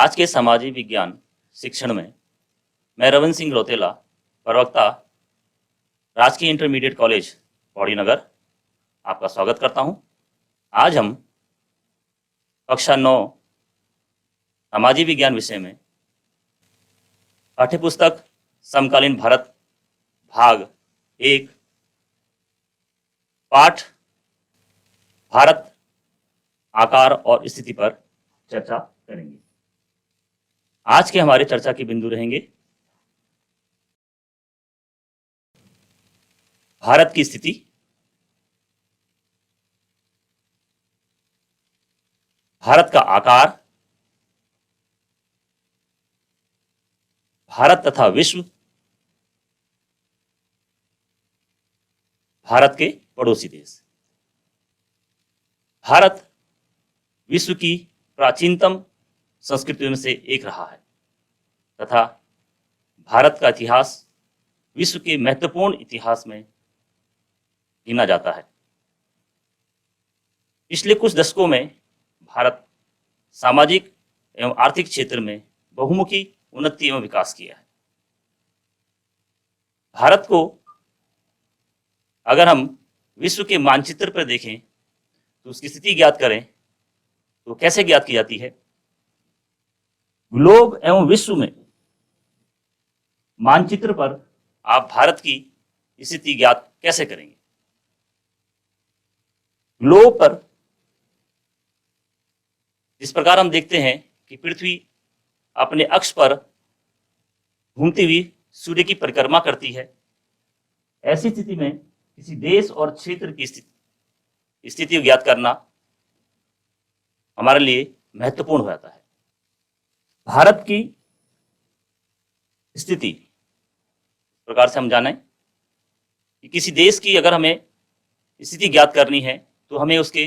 आज के सामाजिक विज्ञान शिक्षण में मैं रविंद्र सिंह रौतेला, प्रवक्ता, राजकीय इंटरमीडिएट कॉलेज पौड़ी नगर, आपका स्वागत करता हूं। आज हम कक्षा 9 सामाजिक विज्ञान विषय में पाठ्यपुस्तक समकालीन भारत भाग 1 पाठ भारत आकार और स्थिति पर चर्चा करेंगे। आज के हमारे चर्चा के बिंदु रहेंगे भारत की स्थिति, भारत का आकार, भारत तथा विश्व, भारत के पड़ोसी देश। भारत विश्व की प्राचीनतम संस्कृतियों में से एक रहा है तथा भारत का इतिहास विश्व के महत्वपूर्ण इतिहास में गिना जाता है। पिछले कुछ दशकों में भारत सामाजिक एवं आर्थिक क्षेत्र में बहुमुखी उन्नति एवं विकास किया है। भारत को अगर हम विश्व के मानचित्र पर देखें तो उसकी स्थिति ज्ञात करें तो कैसे ज्ञात की जाती है? ग्लोब एवं विश्व में मानचित्र पर आप भारत की स्थिति ज्ञात कैसे करेंगे? ग्लोब पर जिस प्रकार हम देखते हैं कि पृथ्वी अपने अक्ष पर घूमती हुई सूर्य की परिक्रमा करती है, ऐसी स्थिति में किसी देश और क्षेत्र की स्थिति को ज्ञात करना हमारे लिए महत्वपूर्ण हो जाता है। भारत की स्थिति इस प्रकार से हम जानें कि किसी देश की अगर हमें स्थिति ज्ञात करनी है तो हमें उसके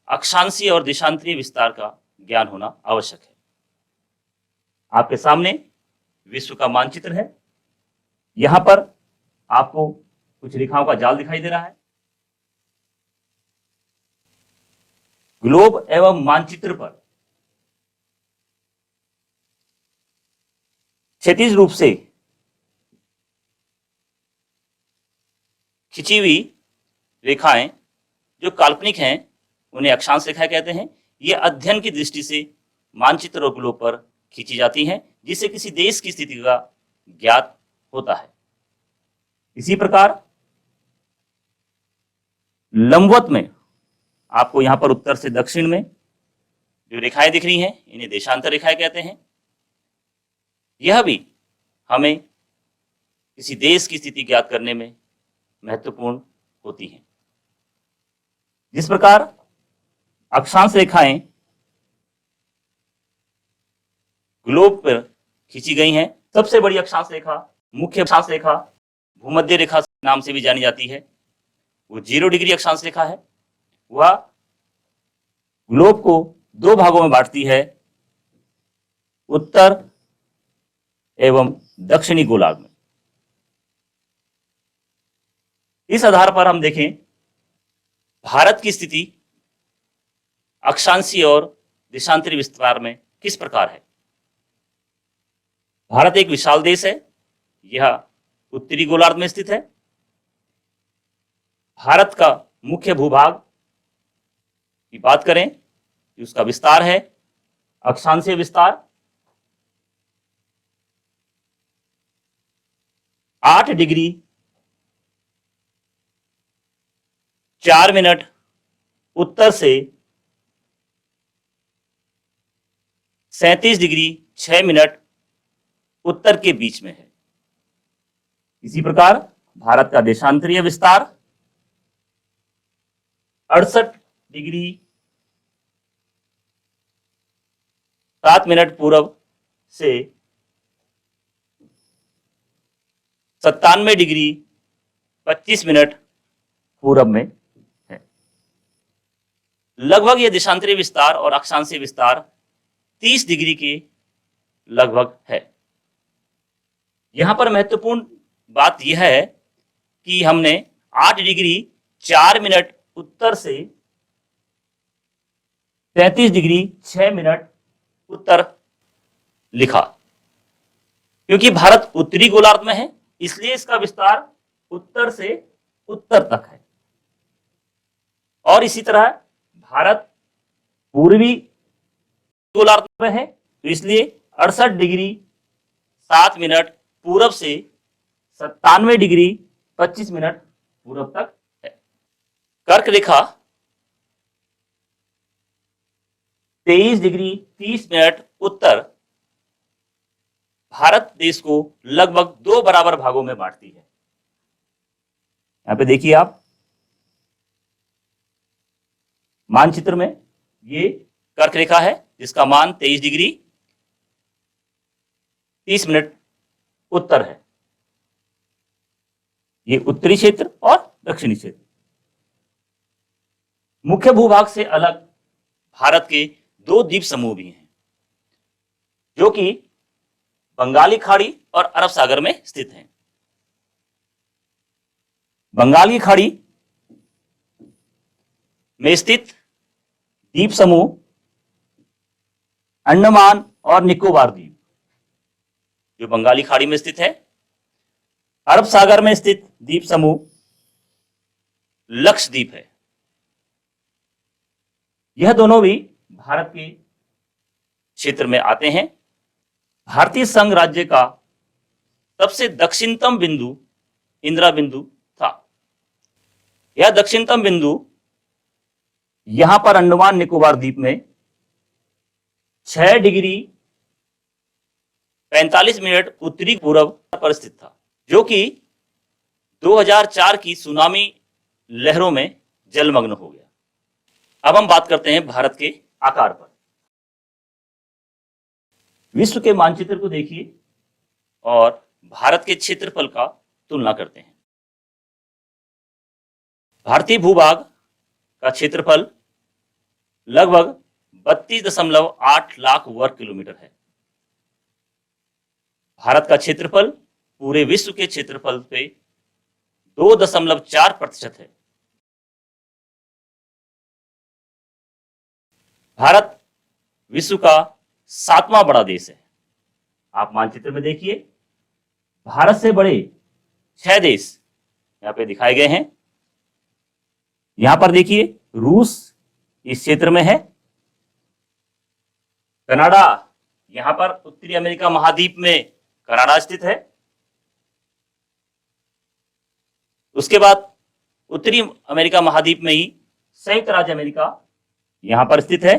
अक्षांशीय और देशांतरीय विस्तार का ज्ञान होना आवश्यक है। आपके सामने विश्व का मानचित्र है। यहां पर आपको कुछ रेखाओं का जाल दिखाई दे रहा है। ग्लोब एवं मानचित्र पर क्षैतिज रूप से खिंची हुई रेखाएं जो काल्पनिक हैं उन्हें अक्षांश रेखाएं कहते हैं। ये अध्ययन की दृष्टि से मानचित्र और ग्लोब पर खींची जाती हैं जिससे किसी देश की स्थिति का ज्ञात होता है। इसी प्रकार लंबवत में आपको यहां पर उत्तर से दक्षिण में जो रेखाएं दिख रही हैं इन्हें देशांतर रेखाएं कहते हैं। यह भी हमें किसी देश की स्थिति ज्ञात करने में महत्वपूर्ण होती हैं। जिस प्रकार अक्षांश रेखाएं ग्लोब पर खींची गई हैं, सबसे बड़ी अक्षांश रेखा, मुख्य अक्षांश रेखा, भूमध्य रेखा नाम से भी जानी जाती है, वो 0 डिग्री अक्षांश रेखा है। वह ग्लोब को 2 भागों में बांटती है, उत्तर एवं दक्षिणी गोलार्ध में। इस आधार पर हम देखें भारत की स्थिति अक्षांशीय और देशांतरीय विस्तार में किस प्रकार है। भारत एक विशाल देश है। यह उत्तरी गोलार्ध में स्थित है। भारत का मुख्य भूभाग की बात करें कि उसका विस्तार है अक्षांशीय विस्तार 8 डिग्री 4 मिनट उत्तर से 37 डिग्री 6 मिनट उत्तर के बीच में है। इसी प्रकार भारत का देशांतरीय विस्तार 68 डिग्री 7 मिनट पूर्व से 97 डिग्री 25 मिनट पूरब में है। लगभग यह देशांतरीय विस्तार और अक्षांशीय विस्तार 30 डिग्री के लगभग है। यहां पर महत्वपूर्ण बात यह है कि हमने 8 डिग्री 4 मिनट उत्तर से 33 डिग्री 6 मिनट उत्तर लिखा। क्योंकि भारत उत्तरी गोलार्ध में है, इसलिए इसका विस्तार उत्तर से उत्तर तक है। और इसी तरह भारत पूर्वी गोलार्ध में है, तो इसलिए 68 डिग्री 7 मिनट पूरब से 97 डिग्री 25 मिनट पूरब तक है। कर्क रेखा 23 डिग्री 30 मिनट उत्तर भारत देश को लगभग 2 बराबर भागों में बांटती है। यहां पे देखिए आप मानचित्र में, ये कर्क रेखा है जिसका मान 23 डिग्री 30 मिनट उत्तर है। ये उत्तरी क्षेत्र और दक्षिणी क्षेत्र। मुख्य भूभाग से अलग भारत के 2 द्वीप समूह भी हैं, जो कि बंगाली खाड़ी और अरब सागर में स्थित हैं। बंगाली खाड़ी में स्थित द्वीप समूह अंडमान और निकोबार द्वीप, जो बंगाली खाड़ी में स्थित है। अरब सागर में स्थित द्वीप समूह लक्षद्वीप है। यह दोनों भी भारत के क्षेत्र में आते हैं। भारतीय संघ राज्य का सबसे दक्षिणतम बिंदु इंदिरा बिंदु था। यह दक्षिणतम बिंदु यहां पर अंडमान निकोबार द्वीप में 6 डिग्री 45 मिनट उत्तरी पूर्व पर स्थित था, जो कि 2004 की सुनामी लहरों में जलमग्न हो गया। अब हम बात करते हैं भारत के आकार पर। विश्व के मानचित्र को देखिए और भारत के क्षेत्रफल का तुलना करते हैं। भारतीय भूभाग का क्षेत्रफल लगभग 32.8 लाख वर्ग किलोमीटर है। भारत का क्षेत्रफल पूरे विश्व के क्षेत्रफल पे 2.4% है। भारत विश्व का 7वां बड़ा देश है। आप मानचित्र में देखिए, भारत से बड़े 6 देश यहां पे दिखाए गए हैं। यहां पर देखिए, रूस इस क्षेत्र में है। कनाडा यहां पर उत्तरी अमेरिका महाद्वीप में कनाडा स्थित है। उसके बाद उत्तरी अमेरिका महाद्वीप में ही संयुक्त राज्य अमेरिका यहां पर स्थित है।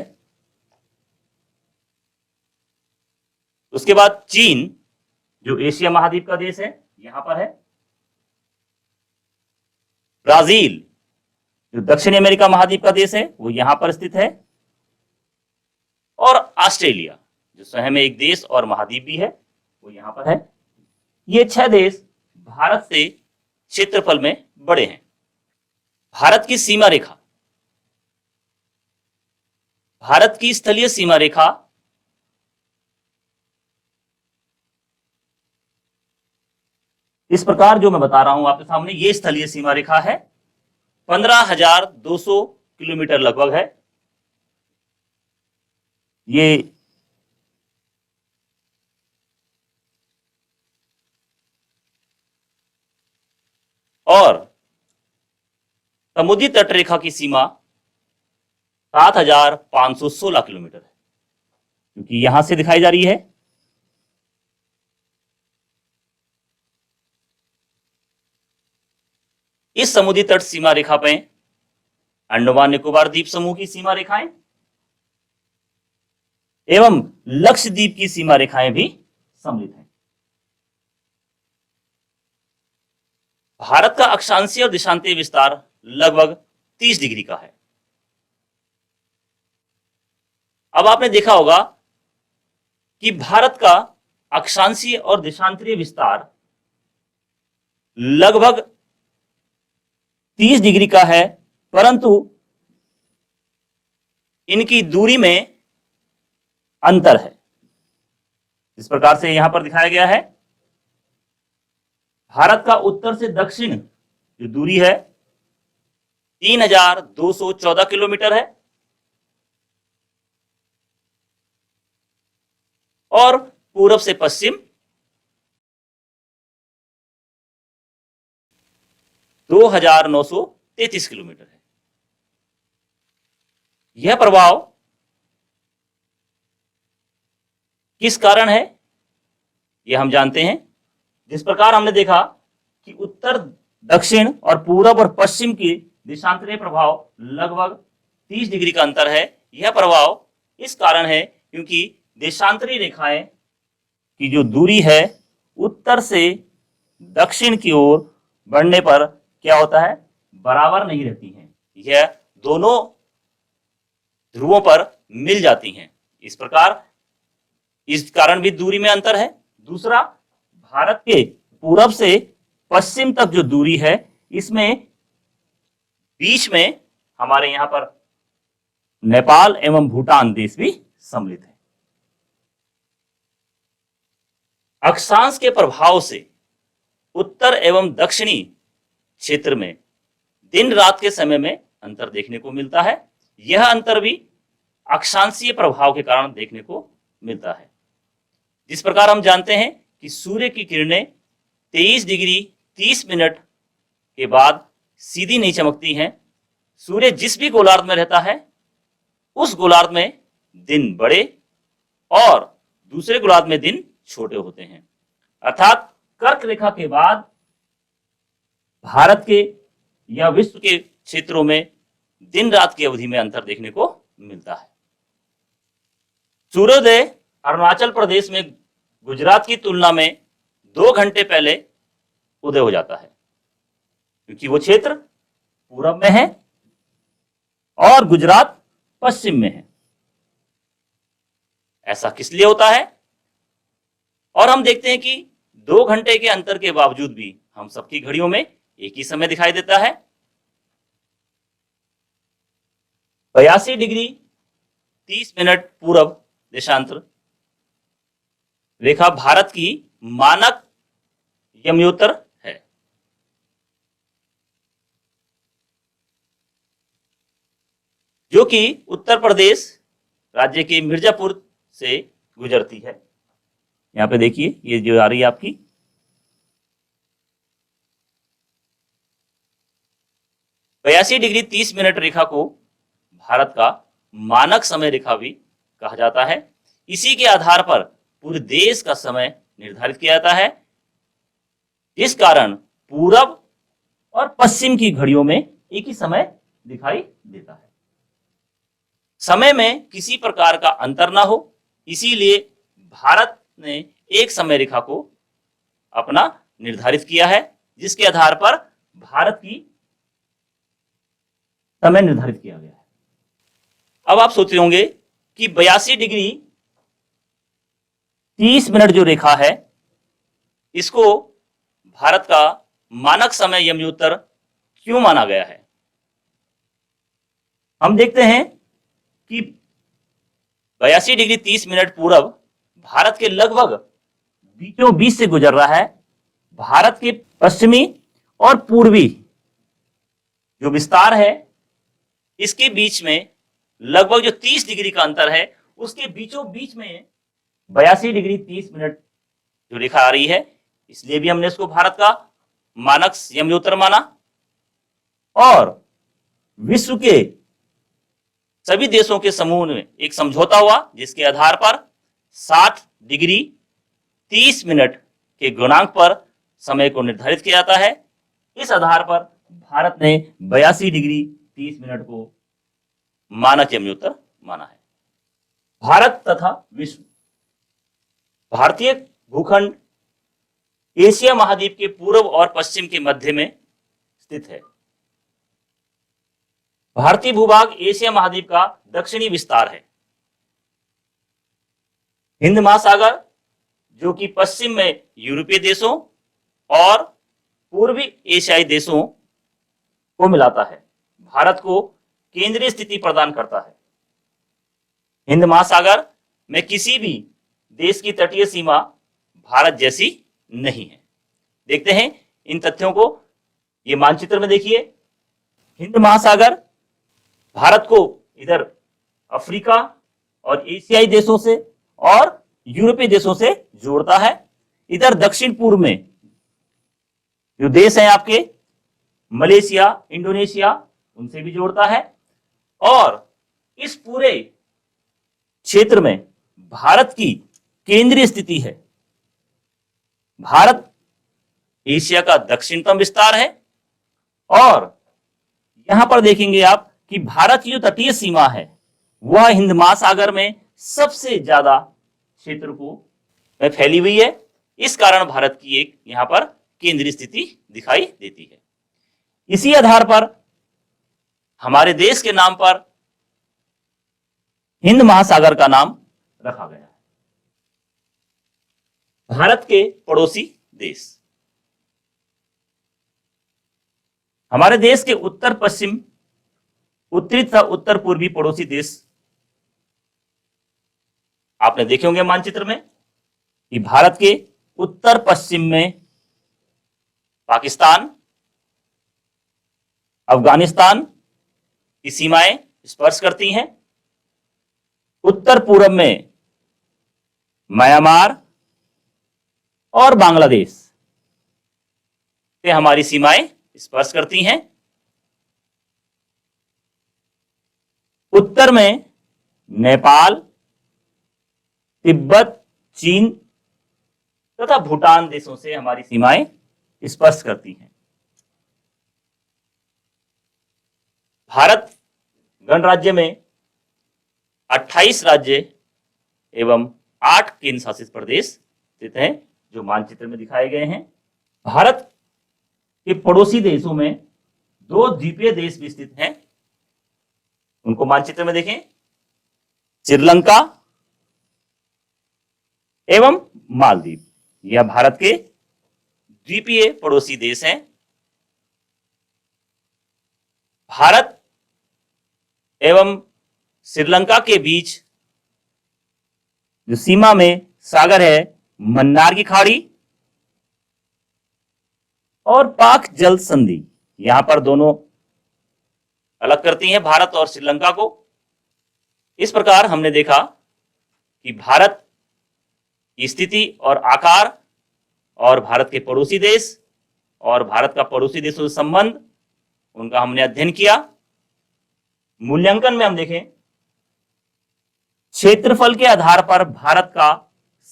उसके बाद चीन, जो एशिया महाद्वीप का देश है, यहां पर है। ब्राजील, जो दक्षिणी अमेरिका महाद्वीप का देश है, वो यहां पर स्थित है। और ऑस्ट्रेलिया, जो स्वयं में एक देश और महाद्वीप भी है, वो यहां पर है। ये 6 देश भारत से क्षेत्रफल में बड़े हैं। भारत की सीमा रेखा, भारत की स्थलीय सीमा रेखा इस प्रकार जो मैं बता रहा हूं आपके सामने, ये स्थलीय सीमा रेखा है। 15,200 किलोमीटर लगभग है। ये और समुद्री तटरेखा की सीमा 7,516 किलोमीटर है, क्योंकि यहां से दिखाई जा रही है। इस समुद्री तट सीमा रेखा पे अंडमान निकोबार द्वीप समूह की सीमा रेखाएं एवं लक्षद्वीप की सीमा रेखाएं भी सम्मिलित हैं। भारत का अक्षांशीय और देशांतीय विस्तार लगभग 30 डिग्री का है। अब आपने देखा होगा कि भारत का अक्षांशीय और देशांतरीय विस्तार लगभग 30 डिग्री का है, परंतु इनकी दूरी में अंतर है। इस प्रकार से यहां पर दिखाया गया है। भारत का उत्तर से दक्षिण जो दूरी है 3,214 किलोमीटर है, और पूरब से पश्चिम 2933 किलोमीटर है। यह प्रभाव किस कारण है, यह हम जानते हैं। जिस प्रकार हमने देखा कि उत्तर, दक्षिण और पूरब और पश्चिम की देशांतरीय प्रभाव लगभग 30 डिग्री का अंतर है। यह प्रभाव इस कारण है क्योंकि देशांतरी रेखाएं की जो दूरी है उत्तर से दक्षिण की ओर बढ़ने पर क्या होता है, बराबर नहीं रहती हैं। यह दोनों ध्रुवों पर मिल जाती हैं। इस प्रकार इस कारण भी दूरी में अंतर है। दूसरा, भारत के पूरब से पश्चिम तक जो दूरी है इसमें बीच में हमारे यहां पर नेपाल एवं भूटान देश भी सम्मिलित है। अक्षांश के प्रभाव से उत्तर एवं दक्षिणी क्षेत्र में दिन रात के समय में अंतर देखने को मिलता है। यह अंतर भी अक्षांशीय प्रभाव के कारण देखने को मिलता है। जिस प्रकार हम जानते हैं कि सूर्य की किरणें 23 डिग्री 30 मिनट के बाद सीधी नहीं चमकती हैं। सूर्य जिस भी गोलार्ध में रहता है उस गोलार्ध में दिन बड़े और दूसरे गोलार्ध में दिन छोटे होते हैं। अर्थात कर्क रेखा के बाद भारत के या विश्व के क्षेत्रों में दिन रात की अवधि में अंतर देखने को मिलता है। सूर्योदय अरुणाचल प्रदेश में गुजरात की तुलना में 2 घंटे पहले उदय हो जाता है क्योंकि वो क्षेत्र पूरब में है और गुजरात पश्चिम में है। ऐसा किस लिए होता है? और हम देखते हैं कि 2 घंटे के अंतर के बावजूद भी हम सबकी घड़ियों में एक ही समय दिखाई देता है। 82 डिग्री 30 मिनट पूरब देशांतर रेखा भारत की मानक यमयोत्तर है। जो कि उत्तर प्रदेश राज्य के मिर्जापुर से गुजरती है। यहां पे देखिए ये जो आ रही है आपकी 82 डिग्री 30 मिनट रेखा को भारत का मानक समय रेखा भी कहा जाता है। इसी के आधार पर पूरे देश का समय निर्धारित किया जाता है, जिस कारण पूरब और पश्चिम की घड़ियों में एक ही समय दिखाई देता है। समय में किसी प्रकार का अंतर ना हो, इसीलिए भारत ने एक समय रेखा को अपना निर्धारित किया है, जिसके आधार पर भारत की समय निर्धारित किया गया है। अब आप सोच रहे होंगे कि 82 डिग्री 30 मिनट जो रेखा है इसको भारत का मानक समय यमयोत्तर क्यों माना गया है? हम देखते हैं कि 82 डिग्री 30 मिनट पूरब भारत के लगभग बीचों बीच से गुजर रहा है। भारत के पश्चिमी और पूर्वी जो विस्तार है इसके बीच में लगभग जो 30 डिग्री का अंतर है उसके बीचों बीच में 82 डिग्री 30 मिनट जो रेखा आ रही है, इसलिए भी हमने इसको भारत का मानक यमयोत्तर माना। और विश्व के सभी देशों के समूह में एक समझौता हुआ जिसके आधार पर 60 डिग्री 30 मिनट के गुणांक पर समय को निर्धारित किया जाता है। इस आधार पर भारत ने 82 डिग्री 30 मिनट को मानक यमयोत्तर माना है। भारत तथा विश्व, भारतीय भूखंड एशिया महाद्वीप के पूर्व और पश्चिम के मध्य में स्थित है। भारतीय भूभाग एशिया महाद्वीप का दक्षिणी विस्तार है। हिंद महासागर जो कि पश्चिम में यूरोपीय देशों और पूर्वी एशियाई देशों को मिलाता है, भारत को केंद्रीय स्थिति प्रदान करता है। हिंद महासागर में किसी भी देश की तटीय सीमा भारत जैसी नहीं है। देखते हैं इन तथ्यों को, ये मानचित्र में देखिए। हिंद महासागर भारत को इधर अफ्रीका और एशियाई देशों से और यूरोपीय देशों से जोड़ता है। इधर दक्षिण पूर्व में जो देश हैं आपके मलेशिया, इंडोनेशिया, उनसे भी जोड़ता है। और इस पूरे क्षेत्र में भारत की केंद्रीय स्थिति है। भारत एशिया का दक्षिणतम विस्तार है और यहां पर देखेंगे आप कि भारत की जो तटीय सीमा है वह हिंद महासागर में सबसे ज्यादा क्षेत्र को में फैली हुई है। इस कारण भारत की एक यहां पर केंद्रीय स्थिति दिखाई देती है। इसी आधार पर हमारे देश के नाम पर हिंद महासागर का नाम रखा गया है। भारत के पड़ोसी देश, हमारे देश के उत्तर पश्चिम, उत्तरी तथा उत्तर पूर्वी पड़ोसी देश आपने देखे होंगे मानचित्र में कि भारत के उत्तर पश्चिम में पाकिस्तान, अफगानिस्तान की सीमाएं स्पर्श करती हैं। उत्तर पूर्व में म्यांमार और बांग्लादेश से हमारी सीमाएं स्पर्श करती हैं। उत्तर में नेपाल, तिब्बत, चीन तथा भूटान देशों से हमारी सीमाएं स्पर्श करती हैं। भारत गणराज्य में 28 राज्य एवं 8 केंद्र शासित प्रदेश स्थित हैं, जो मानचित्र में दिखाए गए हैं। भारत के पड़ोसी देशों में 2 द्वीपीय देश भी स्थित हैं, उनको मानचित्र में देखें, श्रीलंका एवं मालदीव। यह भारत के द्वीपीय पड़ोसी देश हैं। भारत एवं श्रीलंका के बीच जो सीमा में सागर है, मन्नार की खाड़ी और पाक जल संधि, यहां पर दोनों अलग करती हैं भारत और श्रीलंका को। इस प्रकार हमने देखा कि भारत की स्थिति और आकार और भारत के पड़ोसी देश और भारत का पड़ोसी देशों से संबंध, उनका हमने अध्ययन किया। मूल्यांकन में हम देखें, क्षेत्रफल के आधार पर भारत का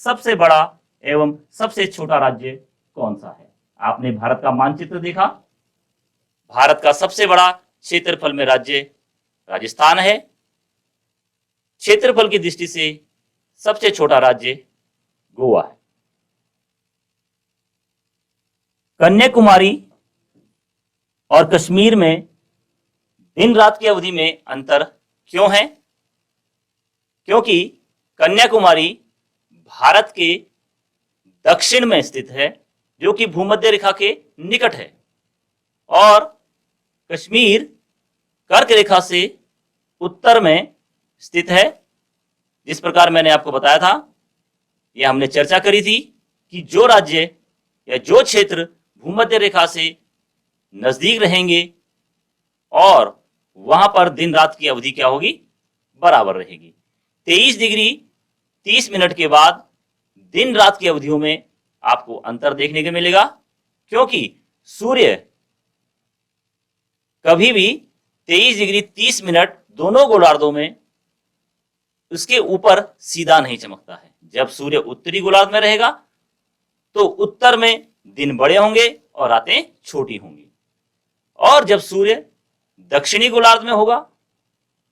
सबसे बड़ा एवं सबसे छोटा राज्य कौन सा है। आपने भारत का मानचित्र देखा, भारत का सबसे बड़ा क्षेत्रफल में राज्य राजस्थान है। क्षेत्रफल की दृष्टि से सबसे छोटा राज्य गोवा है। कन्याकुमारी और कश्मीर में दिन रात की अवधि में अंतर क्यों है? क्योंकि कन्याकुमारी भारत के दक्षिण में स्थित है, जो कि भूमध्य रेखा के निकट है, और कश्मीर कर्क रेखा से उत्तर में स्थित है। जिस प्रकार मैंने आपको बताया था, यह हमने चर्चा करी थी कि जो राज्य या जो क्षेत्र भूमध्य रेखा से नजदीक रहेंगे और वहां पर दिन रात की अवधि क्या होगी, बराबर रहेगी। 23 डिग्री 30 मिनट के बाद दिन रात की अवधियों में आपको अंतर देखने को मिलेगा, क्योंकि सूर्य कभी भी 23 डिग्री 30 मिनट दोनों गोलार्धों में उसके ऊपर सीधा नहीं चमकता है। जब सूर्य उत्तरी गोलार्ध में रहेगा तो उत्तर में दिन बड़े होंगे और रातें छोटी होंगी, और जब सूर्य दक्षिणी गोलार्ध में होगा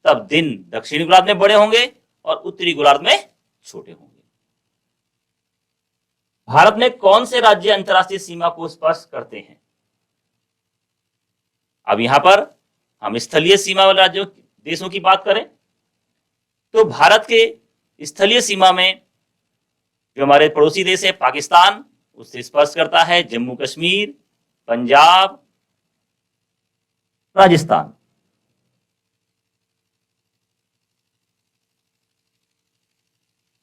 तब दिन दक्षिणी गोलार्ध में बड़े होंगे और उत्तरी गोलार्ध में छोटे होंगे। भारत में कौन से राज्य अंतरराष्ट्रीय सीमा को स्पर्श करते हैं? अब यहां पर हम स्थलीय सीमा वाले राज्यों देशों की बात करें तो भारत के स्थलीय सीमा में जो हमारे पड़ोसी देश है पाकिस्तान, उससे स्पर्श करता है जम्मू कश्मीर, पंजाब, राजस्थान।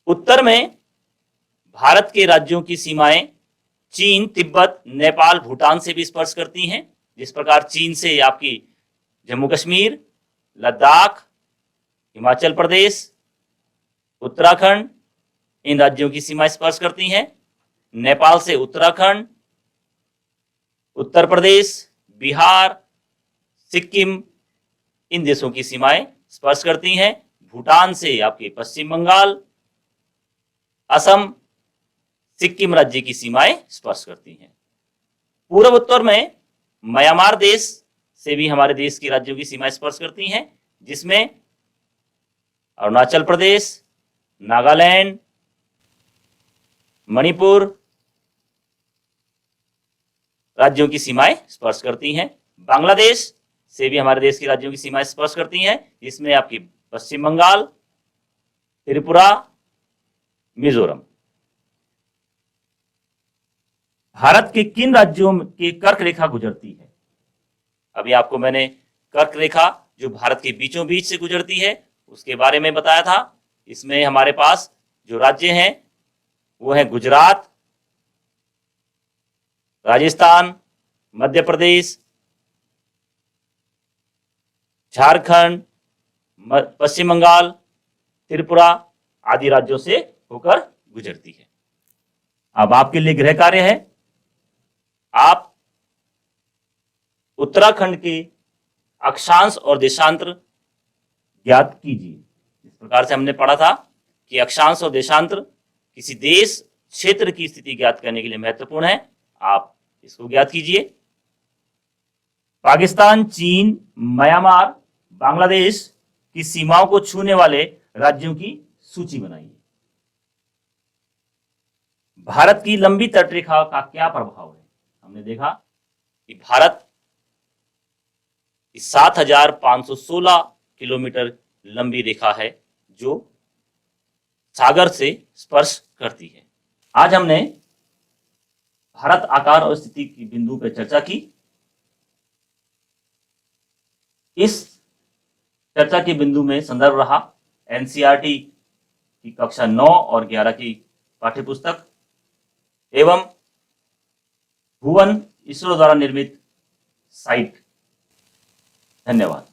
उत्तर में भारत के राज्यों की सीमाएं चीन, तिब्बत, नेपाल, भूटान से भी स्पर्श करती हैं। जिस प्रकार चीन से आपकी जम्मू कश्मीर, लद्दाख, हिमाचल प्रदेश, उत्तराखंड, इन राज्यों की सीमाएं स्पर्श करती हैं। नेपाल से उत्तराखंड, उत्तर प्रदेश, बिहार, सिक्किम, इन देशों की सीमाएं स्पर्श करती हैं। भूटान से आपके पश्चिम बंगाल, असम, सिक्किम राज्य की सीमाएं स्पर्श करती हैं। पूर्व उत्तर में म्यांमार देश से भी हमारे देश की राज्यों की सीमाएं स्पर्श करती हैं, जिसमें अरुणाचल प्रदेश, नागालैंड, मणिपुर राज्यों की सीमाएं स्पर्श करती हैं। बांग्लादेश से भी हमारे देश की राज्यों की सीमाएं स्पर्श करती हैं, जिसमें आपकी पश्चिम बंगाल, त्रिपुरा, मिजोरम। भारत के किन राज्यों की कर्क रेखा गुजरती है? अभी आपको मैंने कर्क रेखा जो भारत के बीचों बीच से गुजरती है उसके बारे में बताया था। इसमें हमारे पास जो राज्य हैं वो है गुजरात, राजस्थान, मध्य प्रदेश, झारखंड, पश्चिम बंगाल, त्रिपुरा आदि राज्यों से होकर गुजरती है। अब आपके लिए गृह कार्य है, आप उत्तराखंड के अक्षांश और देशांतर ज्ञात कीजिए। इस प्रकार से हमने पढ़ा था कि अक्षांश और देशांतर किसी देश क्षेत्र की स्थिति ज्ञात करने के लिए महत्वपूर्ण है। आप इसको ज्ञात कीजिए। पाकिस्तान, चीन, म्यांमार, बांग्लादेश की सीमाओं को छूने वाले राज्यों की सूची बनाइए। भारत की लंबी तटरेखा का क्या प्रभाव है? हमने देखा कि भारत 7,516 किलोमीटर लंबी रेखा है जो सागर से स्पर्श करती है। आज हमने भारत आकार और स्थिति की बिंदु पर चर्चा की। इस चर्चा के बिंदु में संदर्भ रहा एनसीईआरटी की कक्षा 9 और 11 की पाठ्यपुस्तक एवं भुवन इसरो द्वारा निर्मित साइट। धन्यवाद।